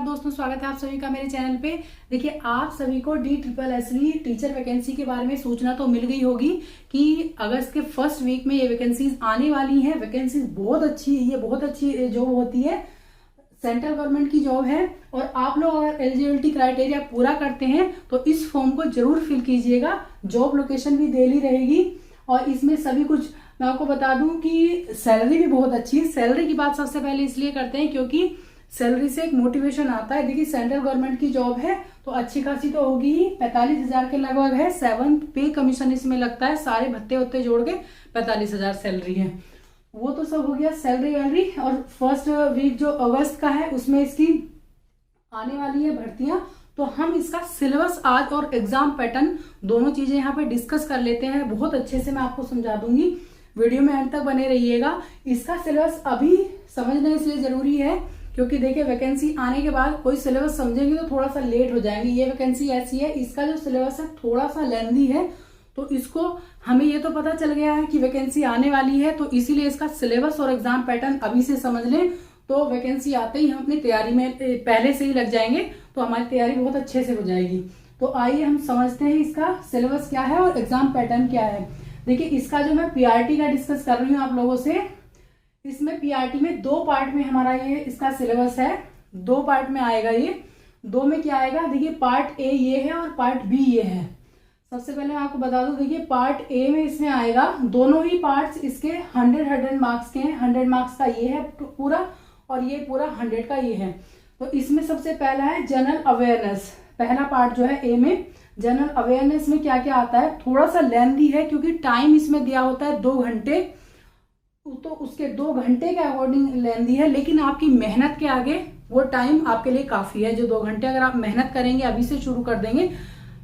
दोस्तों, स्वागत है आप सभी का मेरे चैनल पे। देखिए, आप सभी को DSSB टीचर वैकेंसी के बारे में सूचना तो मिल गई होगी कि अगस्त के फर्स्ट वीक में ये वैकेंसीज आने वाली हैं। वैकेंसीज बहुत अच्छी है, ये बहुत अच्छी जॉब होती है, सेंट्रल गवर्नमेंट की जॉब है। और आप लोग अगर एलिजिबिलिटी क्राइटेरिया पूरा करते हैं तो इस फॉर्म को जरूर फिल कीजिएगा। जॉब लोकेशन भी दिल्ली रहेगी और इसमें सभी कुछ मैं आपको बता दूं कि सैलरी भी बहुत अच्छी है। सैलरी की बात सबसे पहले इसलिए करते हैं क्योंकि सैलरी से एक मोटिवेशन आता है। देखिए, सेंट्रल गवर्नमेंट की जॉब है तो अच्छी खासी तो होगी ही। 45,000 के लगभग है। 7 पे कमीशन इसमें लगता है, सारे भत्ते होते जोड़ के 45,000 सैलरी है। वो तो सब हो गया सैलरी वैलरी। और फर्स्ट वीक जो अगस्त का है उसमें इसकी आने वाली है भर्तियां। तो हम इसका सिलेबस आज और एग्जाम पैटर्न दोनों चीजें यहाँ पे डिस्कस कर लेते हैं। बहुत अच्छे से मैं आपको समझा दूंगी, वीडियो में एंड तक बने रहिएगा। इसका सिलेबस अभी समझना इसलिए जरूरी है क्योंकि देखिए, वैकेंसी आने के बाद कोई सिलेबस समझेंगे तो थोड़ा सा लेट हो जाएंगे। ये वैकेंसी ऐसी है, इसका जो सिलेबस है थोड़ा सा लेंथी है। तो इसको हमें ये तो पता चल गया है कि वैकेंसी आने वाली है, तो इसीलिए इसका सिलेबस और एग्जाम पैटर्न अभी से समझ लें तो वैकेंसी आते ही हम अपनी तैयारी में पहले से ही लग जाएंगे तो हमारी तैयारी बहुत अच्छे से हो जाएगी। तो आइए हम समझते हैं इसका सिलेबस क्या है और एग्जाम पैटर्न क्या है। देखिए, इसका जो मैं PRT का डिस्कस कर रही हूँ आप लोगों से, इसमें PRT में 2 पार्ट में हमारा ये इसका सिलेबस है। 2 पार्ट में आएगा ये। 2 में क्या आएगा, देखिए पार्ट ए ये है और पार्ट बी ये है। सबसे पहले मैं आपको बता दूं, देखिए पार्ट ए में इसमें आएगा, दोनों ही पार्ट्स इसके 100 मार्क्स के हैं। 100 मार्क्स का ये है पूरा और ये पूरा 100 का ये है। तो इसमें सबसे पहला है जनरल अवेयरनेस। पहला पार्ट जो है ए में जनरल अवेयरनेस में क्या क्या आता है, थोड़ा सा लेंथी है क्योंकि टाइम इसमें दिया होता है 2 घंटे। तो उसके 2 घंटे के अकॉर्डिंग लेंथी है, लेकिन आपकी मेहनत के आगे वो टाइम आपके लिए काफी है। जो 2 घंटे अगर आप मेहनत करेंगे, अभी से शुरू कर देंगे,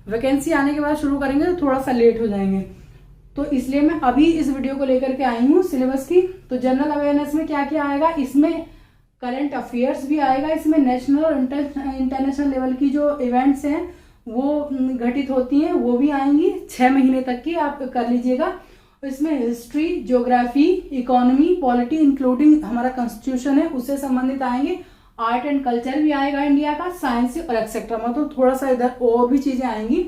वैकेंसी आने के बाद शुरू करेंगे तो थोड़ा सा लेट हो जाएंगे। तो इसलिए मैं अभी इस वीडियो को लेकर के आई हूँ सिलेबस की। तो जनरल अवेयरनेस में क्या क्या आएगा, इसमें करंट अफेयर्स भी आएगा, इसमें नेशनल और इंटरनेशनल लेवल की जो इवेंट्स हैं वो घटित होती हैं वो भी आएंगी। 6 महीने तक की आप कर लीजिएगा। इसमें history, geography, economy, polity including हमारा कॉन्स्टिट्यूशन है उससे संबंधित आएंगे। आर्ट एंड कल्चर भी आएगा इंडिया का, साइंस और एक्सेट्रा, मतलब थोड़ा सा इधर और भी चीजें आएंगी।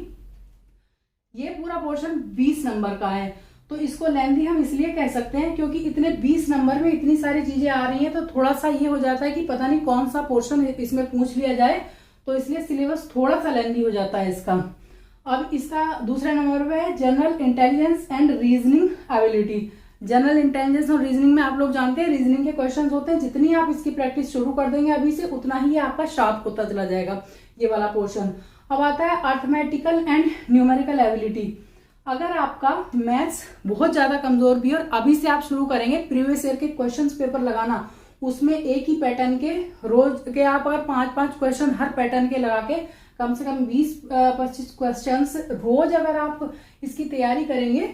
ये पूरा पोर्शन 20 नंबर का है। तो इसको लेंथी हम इसलिए कह सकते हैं क्योंकि इतने 20 नंबर में इतनी सारी चीजें आ रही हैं तो थोड़ा सा ये हो जाता है कि पता नहीं कौन सा पोर्शन इसमें पूछ लिया जाए, तो इसलिए सिलेबस थोड़ा सा लेंथी हो जाता है इसका। अब इसका दूसरे नंबर पे है general intelligence and reasoning ability. General intelligence और रीजनिंग में आप लोग जानते हैं रीजनिंग के क्वेश्चंस होते हैं। जितनी आप इसकी प्रैक्टिस शुरू कर देंगे अभी से, उतना ही आपका शार्प होता चला जाएगा ये वाला पोर्शन। अब आता है अर्थमेटिकल एंड न्यूमेरिकल एबिलिटी। अगर आपका मैथ्स बहुत ज्यादा कमजोर भी और अभी से आप शुरू करेंगे प्रीवियस ईयर के क्वेश्चन पेपर लगाना, उसमें एक ही पैटर्न के रोज के आप अगर 5-5 क्वेश्चन हर पैटर्न के लगा के कम से कम 20-25 क्वेश्चंस रोज अगर आप इसकी तैयारी करेंगे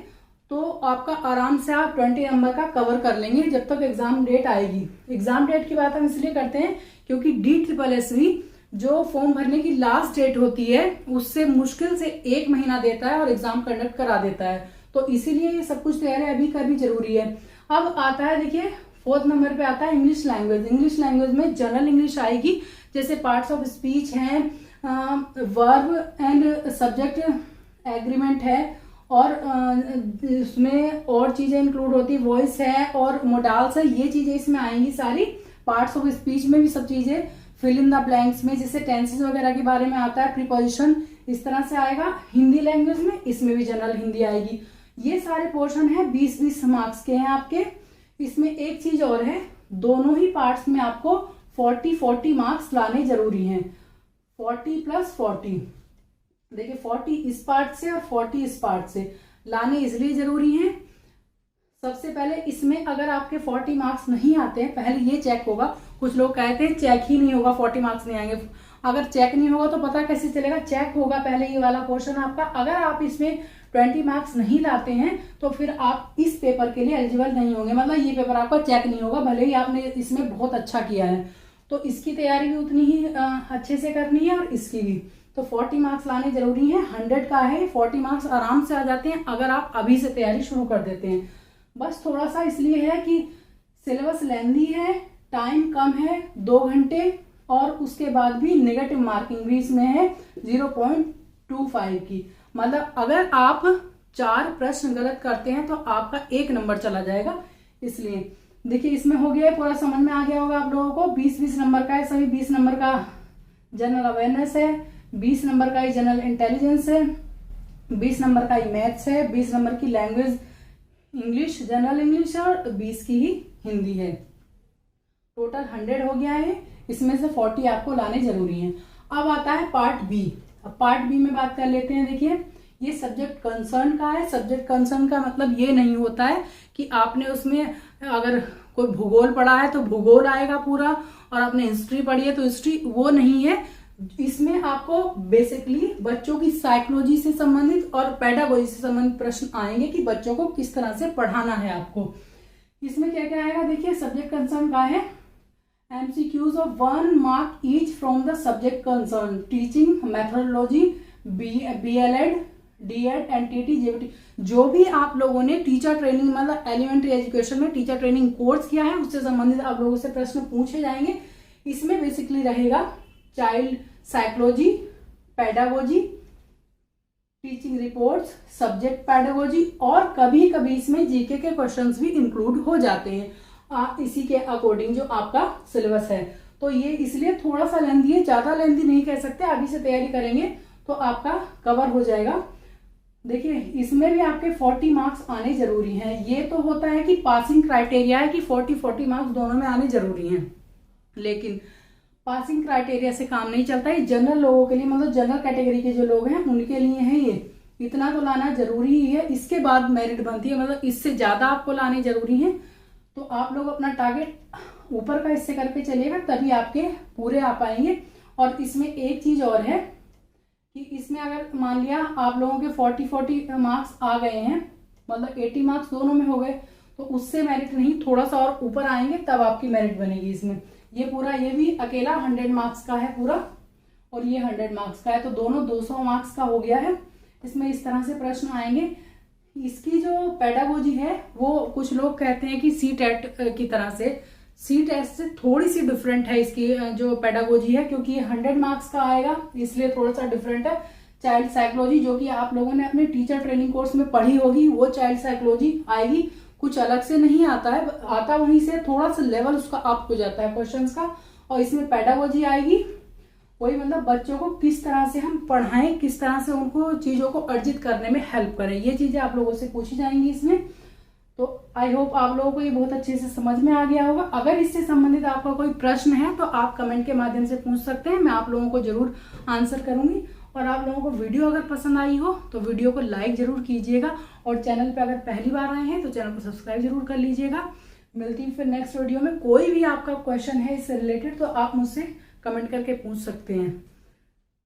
तो आपका आराम से आप 20 नंबर का कवर कर लेंगे जब तक एग्जाम डेट आएगी। एग्जाम डेट की बात हम इसलिए करते हैं क्योंकि DSSB जो फॉर्म भरने की लास्ट डेट होती है उससे मुश्किल से 1 महीना देता है और एग्जाम कंडक्ट करा देता है। तो इसीलिए ये सब कुछ तैयारी अभी करनी जरूरी है। अब आता है, देखिए 4th नंबर पे आता है इंग्लिश लैंग्वेज। इंग्लिश लैंग्वेज में जनरल इंग्लिश आएगी, जैसे पार्ट्स ऑफ स्पीच हैं, वर्ब एंड सब्जेक्ट एग्रीमेंट है और उसमें और चीजें इंक्लूड होती है, वॉइस है और मोडाल्स है, ये चीजें इसमें आएंगी सारी। पार्ट्स ऑफ स्पीच में भी सब चीजें, फिल इन द ब्लैंक्स में जैसे टेंसेस वगैरह के बारे में आता है, प्रीपोजिशन, इस तरह से आएगा। हिंदी लैंग्वेज में इसमें भी जनरल हिंदी आएगी। ये सारे पोर्शन है 20-20 मार्क्स के हैं आपके। इसमें एक चीज और है, दोनों ही पार्ट्स में आपको 40-40 मार्क्स लाने जरूरी हैं। 40 + 40, देखिए 40 इस पार्ट से और 40 इस पार्ट से लाने इसलिए जरूरी हैं। सबसे पहले इसमें अगर आपके 40 मार्क्स नहीं आते हैं, पहले ये चेक होगा। कुछ लोग कहते हैं चेक ही नहीं होगा, 40 मार्क्स नहीं आएंगे। अगर चेक नहीं होगा तो पता कैसे चलेगा, चेक होगा पहले ये वाला पोर्शन आपका। अगर आप इसमें 20 मार्क्स नहीं लाते हैं तो फिर आप इस पेपर के लिए एलिजिबल नहीं होंगे, मतलब ये पेपर आपका चेक नहीं होगा भले ही आपने इसमें बहुत अच्छा किया है। तो इसकी तैयारी भी उतनी ही अच्छे से करनी है और इसकी भी। तो 40 मार्क्स लाने जरूरी है। 100 का है, 40 मार्क्स आराम से आ जाते हैं अगर आप अभी से तैयारी शुरू कर देते हैं। बस थोड़ा सा इसलिए है कि सिलेबस लेंथी है, टाइम कम है, 2 घंटे और उसके बाद भी नेगेटिव मार्किंग भी इसमें है 0.25 की। मतलब अगर आप 4 प्रश्न गलत करते हैं तो आपका 1 नंबर चला जाएगा। इसलिए देखिए इसमें हो गया है, पूरा समझ में आ गया होगा आप लोगों को। 20-20 नंबर का है, सभी 20 नंबर का जनरल अवेयरनेस है, 20 नंबर का ही जनरल इंटेलिजेंस है, 20 नंबर का ही मैथ्स है, 20 नंबर की लैंग्वेज इंग्लिश, जनरल इंग्लिश और 20 की ही हिंदी है। टोटल 100 हो गया है, इसमें से 40 आपको लाने जरूरी हैं। अब आता है पार्ट बी। अब पार्ट बी में बात कर लेते हैं। देखिए ये सब्जेक्ट कंसर्न का है। सब्जेक्ट कंसर्न का मतलब ये नहीं होता है कि आपने उसमें अगर कोई भूगोल पढ़ा है तो भूगोल आएगा पूरा, और आपने हिस्ट्री पढ़ी है तो हिस्ट्री, वो नहीं है। इसमें आपको बेसिकली बच्चों की साइकोलॉजी से संबंधित और पेडागोजी से संबंधित प्रश्न आएंगे कि बच्चों को किस तरह से पढ़ाना है आपको। इसमें क्या क्या आएगा देखिए, सब्जेक्ट कंसर्न का है MCQs of 1 mark each from the subject concern, teaching methodology, BLED, DED, NTT, JBT। जो भी आप लोगों ने टीचर ट्रेनिंग मतलब एलिमेंट्री एजुकेशन में टीचर ट्रेनिंग कोर्स किया है उससे संबंधित आप लोगों से प्रश्न पूछे जाएंगे। इसमें बेसिकली रहेगा child psychology, pedagogy, teaching reports, subject pedagogy, और कभी कभी इसमें जीके के क्वेश्चंस भी इंक्लूड हो जाते हैं इसी के अकॉर्डिंग जो आपका सिलेबस है। तो ये इसलिए थोड़ा सा लेंथी है, ज्यादा लेंथी नहीं कह सकते। अभी से तैयारी करेंगे तो आपका कवर हो जाएगा। देखिए इसमें भी आपके 40 मार्क्स आने जरूरी हैं। ये तो होता है कि पासिंग क्राइटेरिया है कि 40 मार्क्स दोनों में आने जरूरी हैं, लेकिन पासिंग क्राइटेरिया से काम नहीं चलता है। जनरल लोगों के लिए, मतलब जनरल कैटेगरी के जो लोग हैं उनके लिए है ये। इतना तो लाना जरूरी ही है, इसके बाद मेरिट बनती है, मतलब इससे ज्यादा आपको लाने जरूरी है। तो आप लोग अपना टारगेट ऊपर का इससे करके चलिएगा, तभी आपके पूरे आ पाएंगे। और इसमें एक चीज और है कि इसमें अगर मान लिया आप लोगों के 40 मार्क्स आ गए हैं, मतलब 80 मार्क्स दोनों में हो गए, तो उससे मेरिट नहीं, थोड़ा सा और ऊपर आएंगे तब आपकी मेरिट बनेगी। इसमें ये पूरा, ये भी अकेला 100 मार्क्स का है पूरा, और ये 100 मार्क्स का है, तो दोनों 200 मार्क्स का हो गया है। इसमें इस तरह से प्रश्न आएंगे। इसकी जो पेडागोजी है वो कुछ लोग कहते हैं कि CTET की तरह से, CTET से थोड़ी सी डिफरेंट है इसकी जो पेडागोजी है, क्योंकि ये 100 मार्क्स का आएगा इसलिए थोड़ा सा डिफरेंट है। चाइल्ड साइकोलॉजी जो कि आप लोगों ने अपने टीचर ट्रेनिंग कोर्स में पढ़ी होगी, वो चाइल्ड साइकोलॉजी आएगी, कुछ अलग से नहीं आता है, आता वहीं से थोड़ा सा लेवल उसका अप हो जाता है क्वेश्चंस का। और इसमें पेडागोजी आएगी, वही मतलब बच्चों को किस तरह से हम पढ़ाएं, किस तरह से उनको चीजों को अर्जित करने में हेल्प करें, ये चीजें आप लोगों से पूछी जाएंगी इसमें। तो आई होप आप लोगों को ये बहुत अच्छे से समझ में आ गया होगा। अगर इससे संबंधित आपका कोई प्रश्न है तो आप कमेंट के माध्यम से पूछ सकते हैं, मैं आप लोगों को जरूर आंसर करूंगी। और आप लोगों को वीडियो अगर पसंद आई हो तो वीडियो को लाइक जरूर कीजिएगा, और चैनल पे अगर पहली बार आए हैं तो चैनल को सब्सक्राइब जरूर कर लीजिएगा। मिलती हूँ फिर नेक्स्ट वीडियो में। कोई भी आपका क्वेश्चन है इससे रिलेटेड तो आप मुझसे कमेंट करके पूछ सकते हैं।